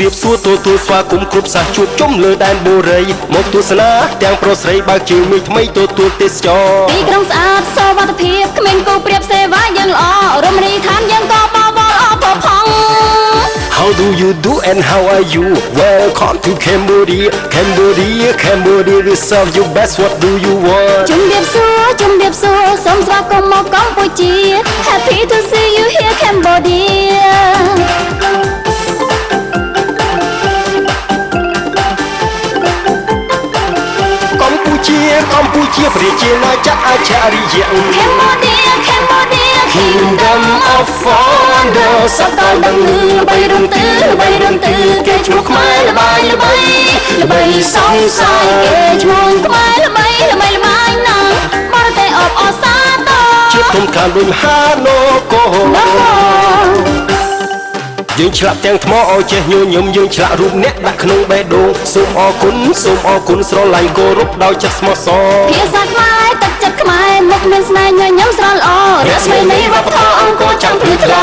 រៀបសួរទទួលស្វាគមន៍គ្រប់សាសជួបជុំលើដែនបូរីមកទស្សនាទាំងប្រុសស្រីបើកជើងមួយថ្មីទទួលទេសចរទីក្រុងស្អាតសុវត្ថិភាពគ្មានគូប្រៀបសេវាយើងល្អរមណីយដ្ឋានយើងក៏បវរអបផង How do you do and how are you Welcome to Cambodia Cambodia Cambodia we serve you best what do you want ជំរាបសួរសូមស្វាគមន៍មកកម្ពុជា Happy to see you here Cambodia កម្ពុជាប្រជាណាចក្រអច្ឆរិយៈ Cambodia Kingdom of Wonder សកលដឹងល្បីរំទឺគេឈ្មោះខ្មែរល្បីសង្ស័យ គេឈ្មោះខ្មែរល្បីណាស់បរទេសអបអសាទរ ជាធំខាងដូចហាណូកូយើងឆ្លាក់ទាំងថ្មឲ្យចេះញញឹមយើងឆ្លាក់រូបអ្នកដាក់ក្នុងបេះដូងសូមអរគុណស្រឡាញ់គោរពដោយចិត្តស្មោះសរភាសាខ្មែរទឹកចិត្តខ្មែរមុខមានស្នេហ៍ញញឹមស្រស់ល្អរស្មីនៃវប្បធម៌អង្គរចាំភ្លឺថ្លា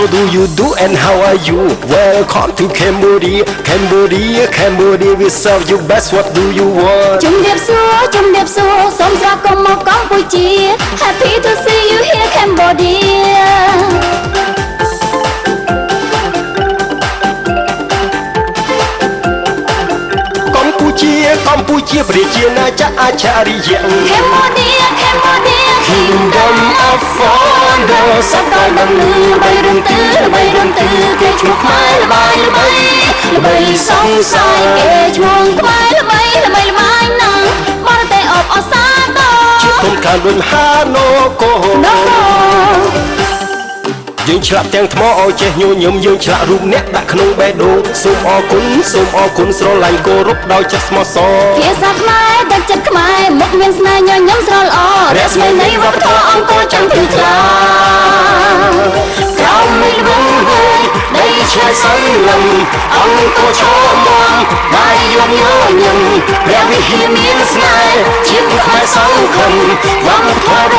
How do you do and how are you Welcome to Cambodia Cambodia we serve you best what do you want ជំរាបសួរសូមស្វាគមន៍មកកម្ពុជា Happy to see you here Cambodia កម្ពុជាប្រជាណាចក្រអច្ឆរិយៈ Cambodia Kingdom of Wonder សកលដឹងល្បីរំទឺគេឈ្មោះខ្មែរល្បីសង្ស័យ គេឈ្មោះខ្មែរល្បីណាស់បរទេសអបអសាទរ ជាធំខាងដូចហាណូកូយើងឆ្លាក់ទាំងថ្មឲ្យចេះញញឹមយើងឆ្លាក់រូបអ្នកដាក់ក្នុងបេះដូងសូមអរគុណស្រឡាញ់គោរពដោយចិត្តស្មោះសរភាសាខ្មែរទឹកចិត្តខ្មែរមុខមានស្នេហ៍ញញឹមស្រស់ល្អរស្មីនៃវប្បធម៌អង្គរចាំភ្លឺថ្លា ក្រោមមេល្បឹងហើយដីឆ្ងាយសន្លឹមអង្គរឈរមាំបាយយំញញឹមព្រះវិហារមានស្នេហ៍ជាតិខ្មែរសង្ឃឹមវប្បធម៌